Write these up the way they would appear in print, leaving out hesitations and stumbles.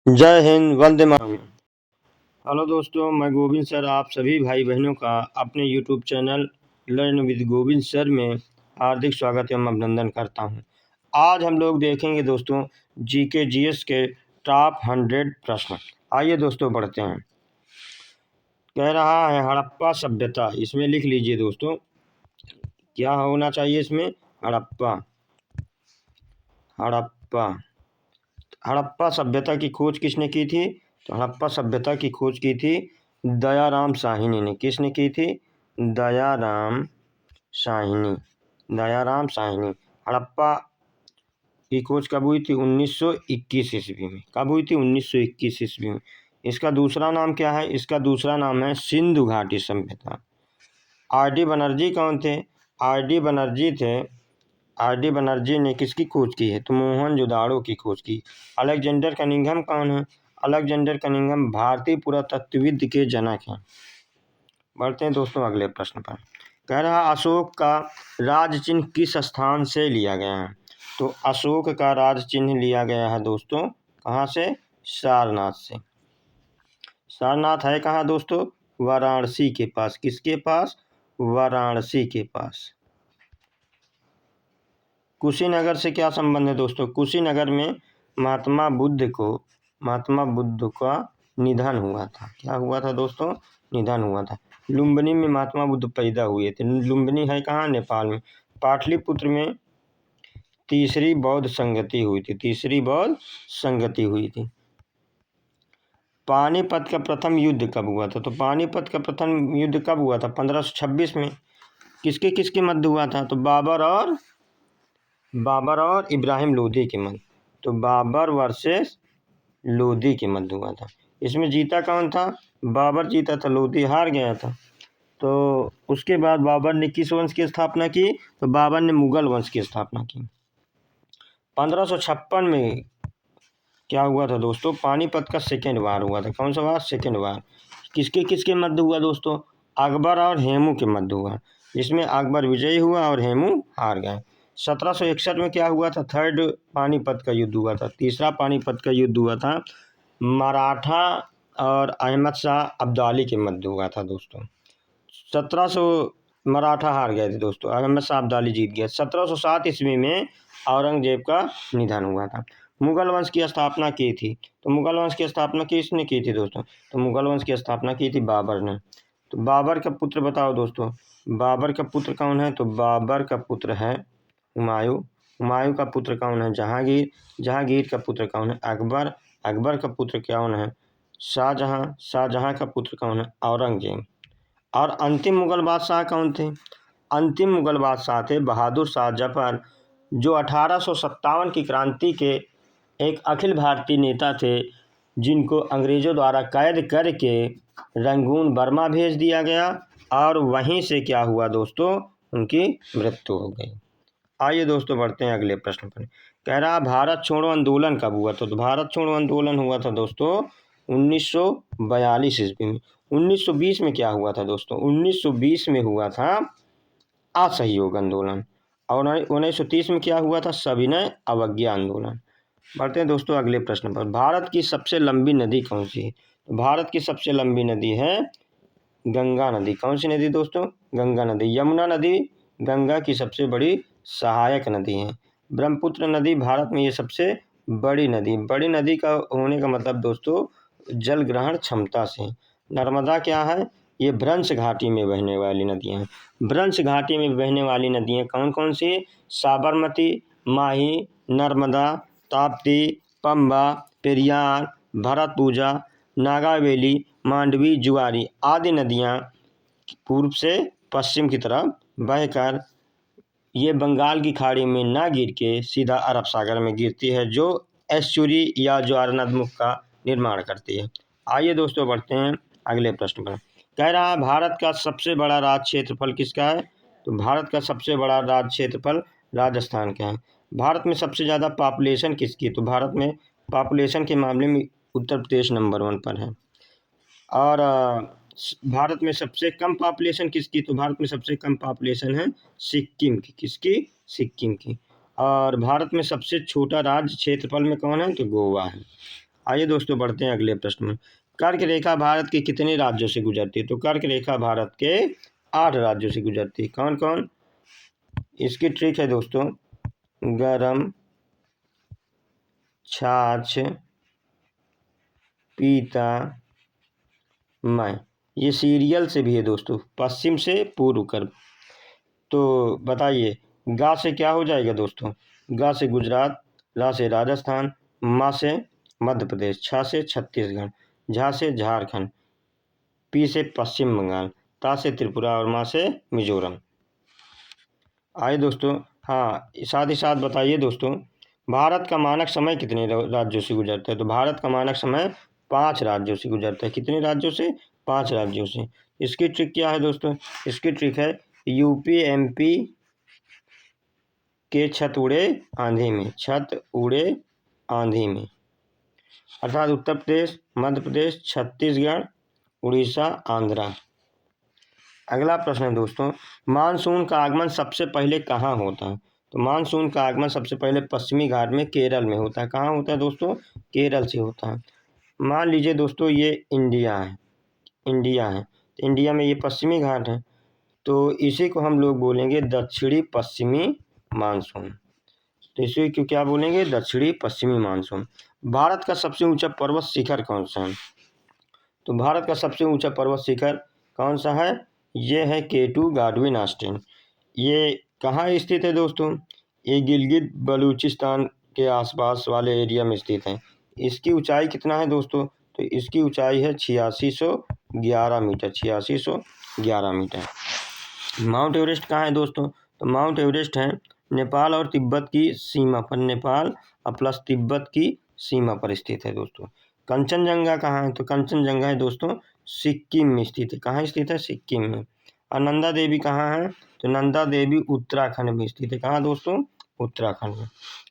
जय हिंद, वंदे मातरम। हेलो दोस्तों, मैं गोविंद सर आप सभी भाई बहनों का अपने YouTube channel learn with Govind sir में हार्दिक स्वागत एवं अभिनंदन करता हूं। आज हम लोग देखेंगे दोस्तों जीके जीएस के टॉप 100 प्रश्न। आइए दोस्तों बढ़ते हैं। कह रहा है हड़प्पा सभ्यता, इसमें लिख लीजिए दोस्तों क्या होना चाहिए इसमें। हड़प्पा हड़प्पा हड़प्पा सभ्यता की खोज किसने की थी? तो हड़प्पा सभ्यता की खोज की थी दयाराम साहनी ने। किसने की थी? दयाराम साहनी। दयाराम साहनी। हड़प्पा की खोज कब हुई थी? 1921 ईस्वी में। कब हुई थी? 1921 ईस्वी में। इसका दूसरा नाम क्या है? इसका दूसरा नाम है सिंधु घाटी सभ्यता। आर डी बनर्जी कौन थे? आर डी बनर्जी ने किसकी खोज की है? तो मोहनजोदाड़ो की खोज की। अलेक्जेंडर कनिंघम कौन है? अलेक्जेंडर कनिंघम भारतीय पुरातत्वविद के जनक हैं। बढ़ते हैं दोस्तों अगले प्रश्न पर। कह रहा अशोक का राज चिन्ह किस स्थान से लिया गया है? तो अशोक का राज चिन्ह लिया गया है दोस्तों कहाँ से? सारनाथ से। सारनाथ है कहाँ दोस्तों? वाराणसी के पास। किसके पास? वाराणसी के पास। कुशीनगर से क्या संबंध है दोस्तों? कुशीनगर में महात्मा बुद्ध का निधन हुआ था। क्या हुआ था दोस्तों? निधन हुआ था। लुम्बिनी में महात्मा बुद्ध पैदा हुए थे। लुम्बिनी है कहाँ? नेपाल में। पाटलिपुत्र में तीसरी बौद्ध संगति हुई थी। पानीपत का प्रथम युद्ध कब हुआ था? तो पानीपत का प्रथम युद्ध कब हुआ था? 1526 में। किसके किसके मध्य हुआ था? तो बाबर और इब्राहिम लोदी के मध्य। तो बाबर वर्सेस लोदी के मध्य हुआ था। इसमें जीता कौन था? बाबर जीता था, लोदी हार गया था। तो उसके बाद बाबर ने किस वंश की स्थापना की? तो बाबर ने मुगल वंश की स्थापना की। 1556 में क्या हुआ था दोस्तों? पानीपत का सेकेंड वार हुआ था। कौन सा वार? सेकेंड वार। किसके किसके मध्य हुआ दोस्तों? अकबर और हेमू के मध्य हुआ, जिसमें अकबर विजयी हुआ और हेमू हार गए। 1761 में क्या हुआ था? थर्ड पानीपत का युद्ध हुआ था। तीसरा पानीपत का युद्ध हुआ था मराठा और अहमद शाह अब्दाली के मध्य हुआ था दोस्तों। 1700 मराठा हार गए थे दोस्तों, अहमद शाह अब्दाली जीत गया। 1707 ईस्वी में औरंगजेब का निधन हुआ था। मुगल वंश की स्थापना की थी। तो मुगल वंश की स्थापना किसने की थी दोस्तों? तो मुगल वंश की स्थापना की थी बाबर ने। तो बाबर का पुत्र बताओ दोस्तों, बाबर का पुत्र कौन है? तो बाबर का पुत्र है हुमायूं। हुमायूं का पुत्र कौन है? जहांगीर। जहांगीर का पुत्र कौन है? अकबर। अकबर का पुत्र कौन है? शाहजहां। शाहजहां का पुत्र कौन है? औरंगजेब। और अंतिम मुगल बादशाह कौन थे? अंतिम मुगल बादशाह थे बहादुर शाह जफर, जो 1857 की क्रांति के एक अखिल भारतीय नेता थे, जिनको अंग्रेज़ों द्वारा कैद करके रंगून बर्मा भेज दिया गया और वहीं से क्या हुआ दोस्तों? उनकी मृत्यु हो गई। आइए दोस्तों बढ़ते हैं अगले प्रश्न पर। कह रहा भारत छोड़ो आंदोलन कब हुआ था? तो भारत छोड़ो आंदोलन हुआ था दोस्तों 1942 ईस्वी में। 1920 में क्या हुआ था दोस्तों? 1920 में हुआ था असहयोग आंदोलन। और 1930 में क्या हुआ था? सविनय अवज्ञा आंदोलन। बढ़ते हैं दोस्तों अगले प्रश्न पर। भारत की सबसे लंबी नदी कौन सी है? तो भारत की सबसे लंबी नदी है गंगा नदी। कौन सी नदी दोस्तों? गंगा नदी। यमुना नदी गंगा की सबसे बड़ी सहायक नदी है। ब्रह्मपुत्र नदी भारत में ये सबसे बड़ी नदी का होने का मतलब दोस्तों जल ग्रहण क्षमता से। नर्मदा क्या है? ये भ्रंश घाटी में बहने वाली नदियाँ हैं। भ्रंश घाटी में बहने वाली नदियाँ कौन कौन सी? साबरमती, माही, नर्मदा, ताप्ती, पंबा, पेरियार, भरतपुजा, नागावेली, मांडवी, जुआरी आदि नदियाँ पूर्व से पश्चिम की तरफ बहकर ये बंगाल की खाड़ी में ना गिर के सीधा अरब सागर में गिरती है, जो एस्चुरी या ज्वारनदमुख का निर्माण करती है। आइए दोस्तों बढ़ते हैं अगले प्रश्न पर। कह रहा है भारत का सबसे बड़ा राज्य क्षेत्रफल किसका है? तो भारत का सबसे बड़ा राज्य क्षेत्रफल राजस्थान का है। भारत में सबसे ज़्यादा पॉपुलेशन किसकी? तो भारत में पॉपुलेशन के मामले में उत्तर प्रदेश नंबर 1 पर है। और भारत में सबसे कम पॉपुलेशन किसकी? तो भारत में सबसे कम पॉपुलेशन है सिक्किम की। किसकी? सिक्किम की। और भारत में सबसे छोटा राज्य क्षेत्रफल में कौन है? तो गोवा है। आइए दोस्तों बढ़ते हैं अगले प्रश्न में। कर्क रेखा भारत के कितने राज्यों से गुजरती है? तो कर्क रेखा भारत के 8 राज्यों से गुजरती है। कौन कौन? इसकी ट्रिक है दोस्तों, गरम, छाछ, पीता, मैं। ये सीरियल से भी है दोस्तों, पश्चिम से पूर्व कर। तो बताइए, गा से क्या हो जाएगा दोस्तों? गा से गुजरात, रा से राजस्थान, मा से मध्य प्रदेश, छा से छत्तीसगढ़, झा से झारखंड, पी से पश्चिम बंगाल, ता से त्रिपुरा और मा से मिजोरम। आइए दोस्तों, हाँ साथ ही साथ बताइए दोस्तों, भारत का मानक समय कितने राज्यों से गुजरता है? तो भारत का मानक समय 5 राज्यों से गुजरता है। कितने राज्यों से? 5 राज्यों से। इसकी ट्रिक क्या है दोस्तों? इसकी ट्रिक है, यूपी एमपी के छत उड़े आंधी में, छत उड़े आंधी में, अर्थात उत्तर प्रदेश, मध्य प्रदेश, छत्तीसगढ़, उड़ीसा, आंध्रा। अगला प्रश्न है दोस्तों, मानसून का आगमन सबसे पहले कहाँ होता है? तो मानसून का आगमन सबसे पहले पश्चिमी घाट में केरल में होता है। कहाँ होता है दोस्तों? केरल से होता है। मान लीजिए दोस्तों ये इंडिया है, इंडिया है, तो इंडिया में ये पश्चिमी घाट है, तो इसी को हम लोग बोलेंगे दक्षिणी पश्चिमी मानसून। तो इसी को क्या बोलेंगे? दक्षिणी पश्चिमी मानसून। भारत का सबसे ऊंचा पर्वत शिखर कौन सा है? तो भारत का सबसे ऊंचा पर्वत शिखर कौन सा है? ये है केटू गाडविन ऑस्टिन। ये कहाँ स्थित है दोस्तों? ये गिलगित बलूचिस्तान के आसपास वाले एरिया में स्थित है। इसकी ऊंचाई कितना है दोस्तों? तो इसकी ऊंचाई है 8611 मीटर, 8611 मीटर। माउंट एवरेस्ट कहाँ है दोस्तों? तो माउंट एवरेस्ट है नेपाल और तिब्बत की सीमा पर, नेपाल और प्लस तिब्बत की सीमा पर स्थित है दोस्तों। कंचनजंगा कहाँ है? तो कंचनजंगा है दोस्तों सिक्किम में स्थित है। कहाँ स्थित है? सिक्किम में। और नंदा देवी कहाँ है? तो नंदा देवी उत्तराखंड में स्थित है। कहाँ दोस्तों? उत्तराखंड में।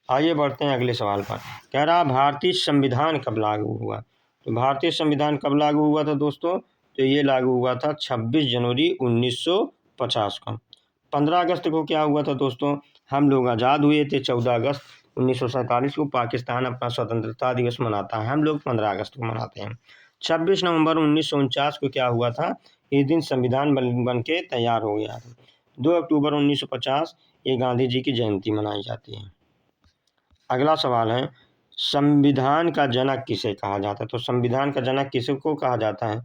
आइए बढ़ते हैं अगले सवाल पर। कह रहा भारतीय संविधान कब लागू हुआ? तो भारतीय संविधान कब लागू हुआ था दोस्तों? तो ये लागू हुआ था 26 जनवरी 1950 को। 15 अगस्त को क्या हुआ था दोस्तों? हम लोग आज़ाद हुए थे। 14 अगस्त 1947 को पाकिस्तान अपना स्वतंत्रता दिवस मनाता है, हम लोग 15 अगस्त को मनाते हैं। 26 नवंबर 1949 को क्या हुआ था? इस दिन संविधान बन के तैयार हो गया था। 2 अक्टूबर 1950 ये गांधी जी की जयंती मनाई जाती है। अगला सवाल है, संविधान का जनक किसे कहा जाता है? तो संविधान का जनक किसको कहा जाता है?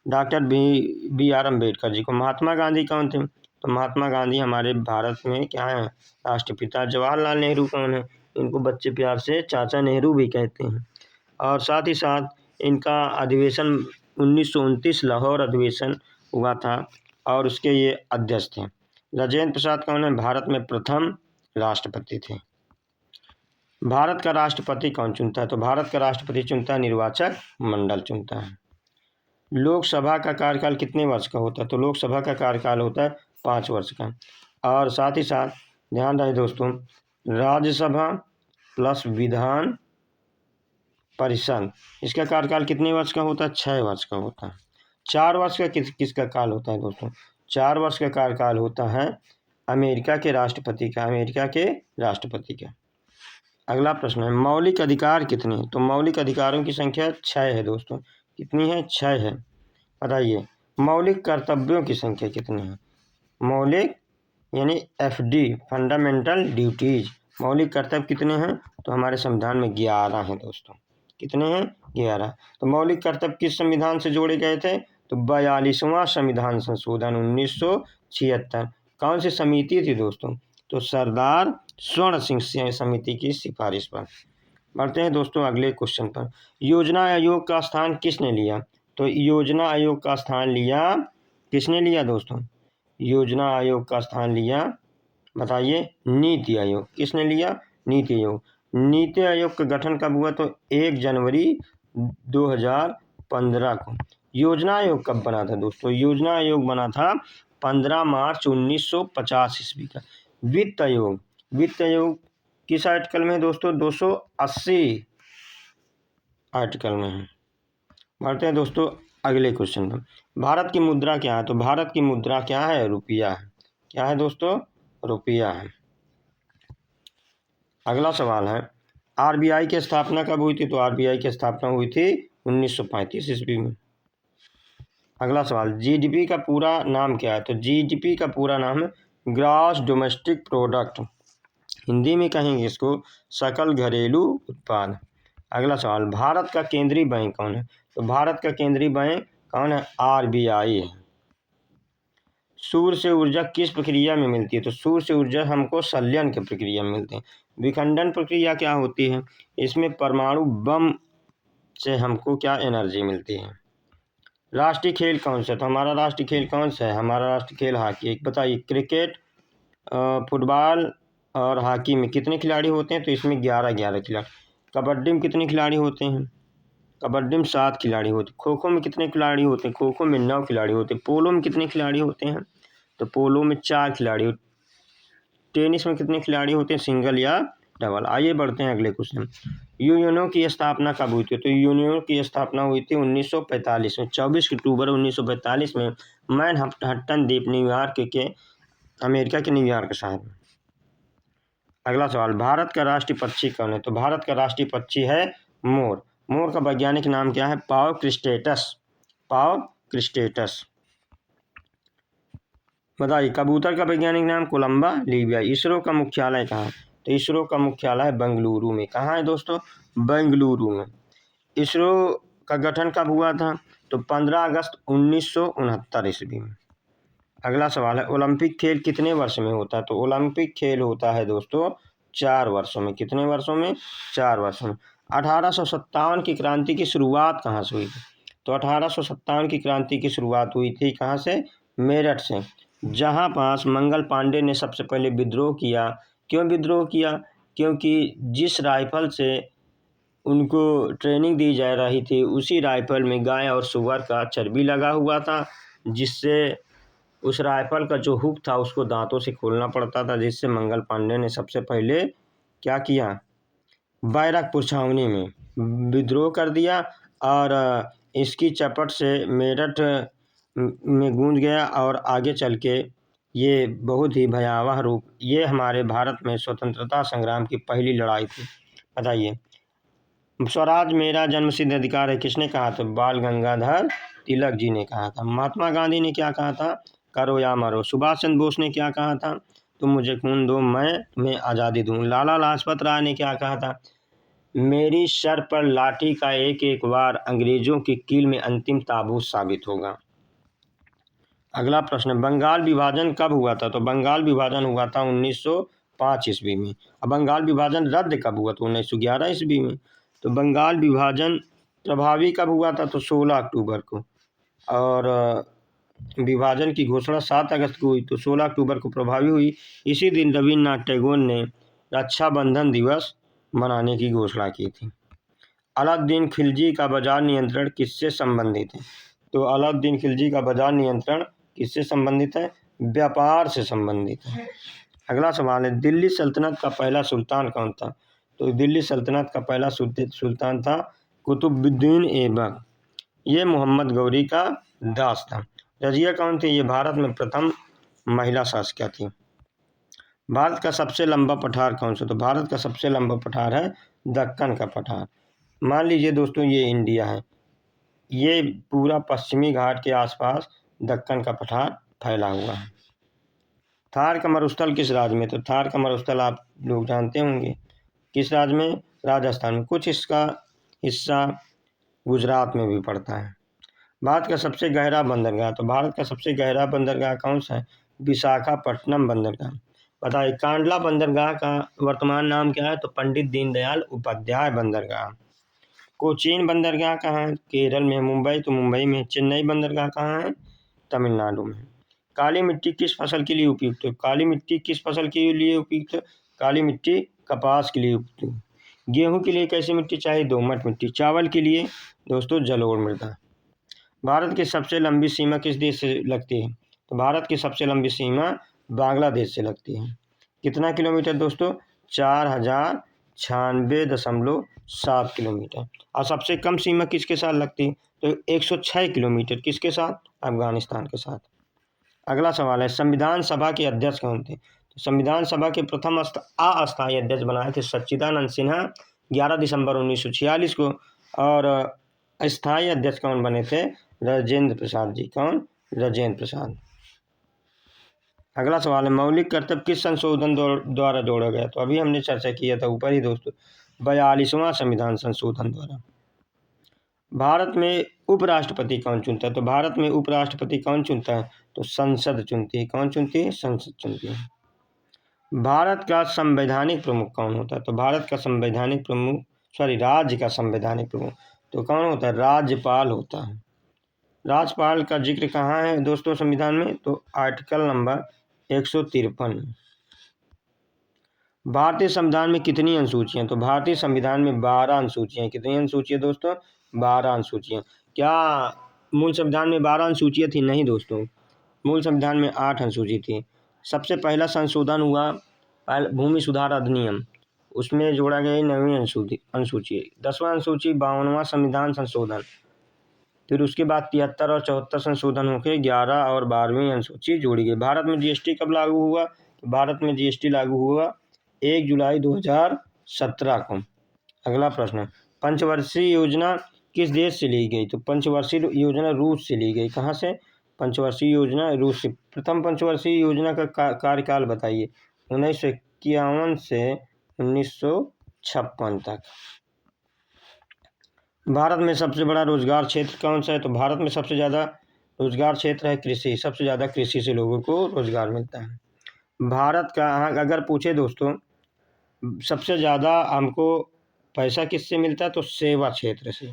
Doctor B are Ambedkar ji को। महात्मा गांधी कौन थे? तो महात्मा गांधी हमारे भारत में क्या है? राष्ट्रपिता। जवाहरलाल नेहरू कौन है? इनको बच्चे प्यार से चाचा नेहरू भी कहते हैं। और साथ ही साथ इनका अधिवेशन 1929 लाहौर अधिवेशन हुआ था और उसके ये अध्यक्ष थे। राजेंद्र प्रसाद कौन है? भारत में प्रथम राष्ट्रपति थे। भारत का राष्ट्रपति कौन चुनता है? तो भारत का राष्ट्रपति चुनता है निर्वाचक मंडल चुनता है। लोकसभा का कार्यकाल कितने वर्ष का होता है? तो लोकसभा का कार्यकाल होता है 5 वर्ष का। और साथ ही साथ ध्यान रहे दोस्तों, राज्यसभा प्लस विधान परिषद, इसका कार्यकाल कितने वर्ष का होता है? 6 वर्ष का होता है। 4 वर्ष का किसका काल होता है दोस्तों? 4 वर्ष का कार्यकाल होता है अमेरिका के राष्ट्रपति का, अमेरिका के राष्ट्रपति का। अगला प्रश्न है, मौलिक अधिकार कितने हैं? तो मौलिक अधिकारों की संख्या 6 है दोस्तों। कितनी है? 6 है। बताइए, मौलिक कर्तव्यों की संख्या कितनी है? मौलिक यानी FD, फंडामेंटल ड्यूटीज, मौलिक कर्तव्य कितने हैं? तो हमारे संविधान में 11 हैं दोस्तों। कितने हैं? 11। तो मौलिक कर्तव्य किस संविधान से जोड़े गए थे? तो 42वां संविधान संशोधन 1976। कौन सी समिति थी दोस्तों? तो सरदार स्वर्ण सिंह समिति की सिफारिश पर। बढ़ते हैं दोस्तों अगले क्वेश्चन पर। योजना आयोग का स्थान किसने लिया? तो योजना आयोग का स्थान लिया, किसने लिया दोस्तों? योजना आयोग का स्थान लिया, बताइए, नीति आयोग। किसने लिया? नीति आयोग। नीति आयोग का गठन कब हुआ? तो 1 जनवरी 2015 को। योजना आयोग कब बना था दोस्तों? योजना आयोग बना था 15 मार्च 1950 ईस्वी का। वित्त आयोग, वित्त आयोग किस आर्टिकल में है दोस्तों? 280 आर्टिकल में है। बढ़ते हैं दोस्तों अगले क्वेश्चन पर। भारत की मुद्रा क्या है? तो भारत की मुद्रा क्या है? रुपया है। क्या है दोस्तों? रुपया है। अगला सवाल है, आरबीआई की स्थापना कब हुई थी? तो आरबीआई की स्थापना हुई थी 1935 ईस्वी में। अगला सवाल, जीडीपी का पूरा नाम क्या है? तो जीडीपी का पूरा नाम है ग्रॉस डोमेस्टिक प्रोडक्ट, हिंदी में कहेंगे इसको सकल घरेलू उत्पाद। अगला सवाल, भारत का केंद्रीय बैंक कौन है? तो भारत का केंद्रीय बैंक कौन है? आरबीआई है। सूर्य से ऊर्जा किस प्रक्रिया में मिलती है? तो सूर्य से ऊर्जा हमको संलयन की प्रक्रिया में मिलती है। विखंडन प्रक्रिया क्या होती है? इसमें परमाणु बम से हमको क्या एनर्जी मिलती है। राष्ट्रीय खेल कौन सा? तो हमारा राष्ट्रीय खेल कौन सा है? हमारा राष्ट्रीय खेल हॉकी। बताइए, क्रिकेट, फुटबॉल और हॉकी में कितने खिलाड़ी होते हैं? तो इसमें 11 खिलाड़ी। कबड्डी में कितने खिलाड़ी होते हैं? कबड्डी में 7 खिलाड़ी होते हैं। खो खो में कितने खिलाड़ी होते हैं? खो खो में 9 खिलाड़ी होते हैं। पोलो में कितने खिलाड़ी होते हैं? तो पोलो में 4 खिलाड़ी। टेनिस में कितने खिलाड़ी होते हैं? सिंगल या डबल। आइए बढ़ते हैं अगले क्वेश्चन। यूएनओ की स्थापना कब हुई थी? तो यूएनओ की स्थापना हुई थी 1945 में, 24 अक्टूबर 1945 में मैनहट्टन द्वीप, न्यूयॉर्क के, अमेरिका के न्यूयॉर्क शहर में। अगला सवाल, भारत का राष्ट्रीय पक्षी कौन है? तो भारत का राष्ट्रीय पक्षी है मोर। मोर का वैज्ञानिक नाम क्या है? पाव क्रिस्टेटस। पाव क्रिस्टेटस। बताइए, कबूतर का वैज्ञानिक नाम कोलंबा लीबिया। इसरो का मुख्यालय कहाँ है? तो इसरो का मुख्यालय बेंगलुरु में। कहाँ है दोस्तों? बेंगलुरु में। इसरो का गठन कब हुआ था? तो 15 अगस्त 1969 ईस्वी में। अगला सवाल है, ओलंपिक खेल कितने वर्ष में होता है? तो ओलंपिक खेल होता है दोस्तों 4 वर्षों में। कितने वर्षों में? 4 वर्षों में। 1857 की क्रांति की शुरुआत कहाँ से हुई थी? तो 1857 की क्रांति की शुरुआत हुई थी कहाँ से? मेरठ से, जहाँ पास मंगल पांडे ने सबसे पहले विद्रोह किया। क्यों विद्रोह किया? क्योंकि जिस राइफल से उनको ट्रेनिंग दी जा रही थी, उसी राइफल में गाय और सुअर का चर्बी लगा हुआ था, जिससे उस राइफल का जो हुक था उसको दांतों से खोलना पड़ता था, जिससे मंगल पांडे ने सबसे पहले क्या किया? बैरकपुर छावनी में विद्रोह कर दिया और इसकी चपट से मेरठ में गूंज गया और आगे चल के ये बहुत ही भयावह रूप, ये हमारे भारत में स्वतंत्रता संग्राम की पहली लड़ाई थी। बताइए, स्वराज मेरा जन्मसिद्ध अधिकार है किसने कहा था? बाल गंगाधर तिलक जी ने कहा था। महात्मा गांधी ने क्या कहा था? करो या मरो। सुभाष चंद्र बोस ने क्या कहा था? तुम मुझे खून दो, मैं तुम्हें आज़ादी दूँ। लाला लाजपत राय ने क्या कहा था? मेरी सर पर लाठी का एक एक वार अंग्रेजों की कील में अंतिम ताबूत साबित होगा। अगला प्रश्न, बंगाल विभाजन कब हुआ था? तो बंगाल विभाजन हुआ था 1905 ईस्वी में। अब बंगाल विभाजन रद्द कब हुआ? तो 1911 ईस्वी में। तो बंगाल विभाजन प्रभावी कब हुआ था? तो 16 अक्टूबर को। और विभाजन की घोषणा 7 अगस्त को हुई, तो 16 अक्टूबर को प्रभावी हुई। इसी दिन रविन्द्रनाथ टैगोर ने रक्षाबंधन दिवस मनाने की घोषणा की थी। अलाउद्दीन खिलजी का बाजार नियंत्रण किससे संबंधित है? तो अलाउद्दीन खिलजी का बाजार नियंत्रण किससे संबंधित है? व्यापार से संबंधित है। अगला सवाल है, दिल्ली सल्तनत का पहला सुल्तान कौन था? तो दिल्ली सल्तनत का पहला सुल्तान था कुतुबुद्दीन ऐबक। ये मोहम्मद गौरी का दास था। रजिया कौन थी? ये भारत में प्रथम महिला शासक थी। भारत का सबसे लंबा पठार कौन सा? तो भारत का सबसे लंबा पठार है दक्कन का पठार। मान लीजिए दोस्तों, ये इंडिया है, ये पूरा पश्चिमी घाट के आसपास दक्कन का पठार फैला हुआ है। थार का मरुस्थल किस राज्य में? तो थार का मरुस्थल आप लोग जानते होंगे किस राज्य में? राजस्थान में। कुछ इसका हिस्सा गुजरात में भी पड़ता है। भारत का सबसे गहरा बंदरगाह? तो भारत का सबसे गहरा बंदरगाह कौन सा है? विशाखापट्टनम बंदरगाह। बताइए, कांडला बंदरगाह का वर्तमान नाम क्या है? तो पंडित दीनदयाल उपाध्याय बंदरगाह। कोचीन बंदरगाह कहाँ है? केरल में। मुंबई? तो मुंबई में। चेन्नई बंदरगाह कहाँ है? तमिलनाडु में। काली मिट्टी किस फसल के लिए उपयुक्त है? काली मिट्टी किस फसल के लिए उपयुक्त है? काली मिट्टी कपास के लिए उपयुक्त है। गेहूं के लिए कैसी मिट्टी चाहिए? दोमट मिट्टी। चावल के लिए दोस्तों जलोढ़ मृदा। भारत की सबसे लंबी सीमा किस देश से लगती है? तो भारत की सबसे लंबी सीमा बांग्लादेश से लगती है। कितना किलोमीटर दोस्तों? 4096.7 किलोमीटर। और सबसे कम सीमा किसके साथ लगती है? तो 106 किलोमीटर। किसके साथ? अफगानिस्तान के साथ। अगला सवाल है, संविधान सभा के अध्यक्ष कौन थे? तो संविधान सभा के प्रथम अस्थायी अध्यक्ष बनाए थे सच्चिदानंद सिन्हा, 11 दिसंबर 1946 को। और स्थायी अध्यक्ष कौन बने थे? राजेंद्र प्रसाद जी। कौन? राजेंद्र प्रसाद। अगला सवाल है, मौलिक कर्तव्य किस संशोधन द्वारा जोड़ा गया? तो अभी हमने चर्चा किया था ऊपर ही दोस्तों, 42वां संविधान संशोधन द्वारा। भारत में उपराष्ट्रपति कौन चुनता है? तो भारत में उपराष्ट्रपति कौन चुनता है? तो संसद चुनती है। कौन चुनती है? संसद चुनती है। भारत का संवैधानिक प्रमुख कौन होता है? तो भारत का संवैधानिक प्रमुख, राज्य का संवैधानिक प्रमुख तो कौन होता है? राज्यपाल होता है। राज्यपाल का जिक्र कहाँ है दोस्तों संविधान में? तो आर्टिकल नंबर 153। भारतीय संविधान में कितनी अनुसूचियां? तो भारतीय संविधान में 12 अनुसूचियां। कितनी अनुसूचियां दोस्तों? 12 अनुसूचियां। क्या मूल संविधान में 12 अनुसूचियां थी? नहीं दोस्तों, मूल संविधान में 8 अनुसूची थी। सबसे पहला संशोधन हुआ भूमि सुधार अधिनियम, उसमें जोड़ा गया 9वीं अनुसूची। 10वां अनुसूची 52वां संविधान संशोधन, फिर उसके बाद 73 और 74 संशोधन होकर 11 और 12वीं अनुसूची जोड़ी गई। भारत में जीएसटी कब लागू हुआ? भारत में जीएसटी लागू हुआ 1 जुलाई 2017 को। अगला प्रश्न, पंचवर्षीय योजना किस देश से ली गई? तो पंचवर्षीय योजना रूस से ली गई। कहाँ से? पंचवर्षीय योजना रूस से। प्रथम पंचवर्षीय योजना का कार्यकाल बताइए। 1951 से 1956 तक। भारत में सबसे बड़ा रोजगार क्षेत्र कौन सा है? तो भारत में सबसे ज़्यादा रोजगार क्षेत्र है कृषि। सबसे ज़्यादा कृषि से लोगों को रोजगार मिलता है। भारत का अगर पूछे दोस्तों सबसे ज़्यादा हमको पैसा किससे मिलता है? तो सेवा क्षेत्र से।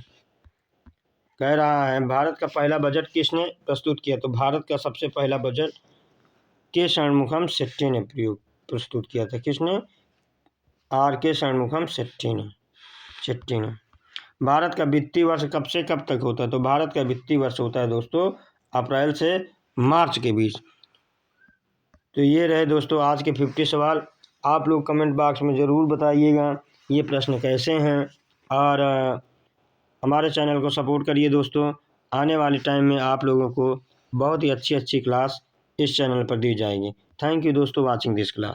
कह रहा है भारत का पहला बजट किसने प्रस्तुत किया? तो भारत का सबसे पहला बजट के षणमुखम शेट्टी ने प्रस्तुत किया था। किसने? के षणमुखम शेट्टी ने। भारत का वित्तीय वर्ष कब से कब तक होता है? तो भारत का वित्तीय वर्ष होता है दोस्तों अप्रैल से मार्च के बीच। तो ये रहे दोस्तों आज के 50 सवाल। आप लोग कमेंट बॉक्स में ज़रूर बताइएगा ये प्रश्न कैसे हैं, और हमारे चैनल को सपोर्ट करिए दोस्तों। आने वाले टाइम में आप लोगों को बहुत ही अच्छी क्लास इस चैनल पर दी जाएगी। थैंक यू दोस्तों वॉचिंग दिस क्लास।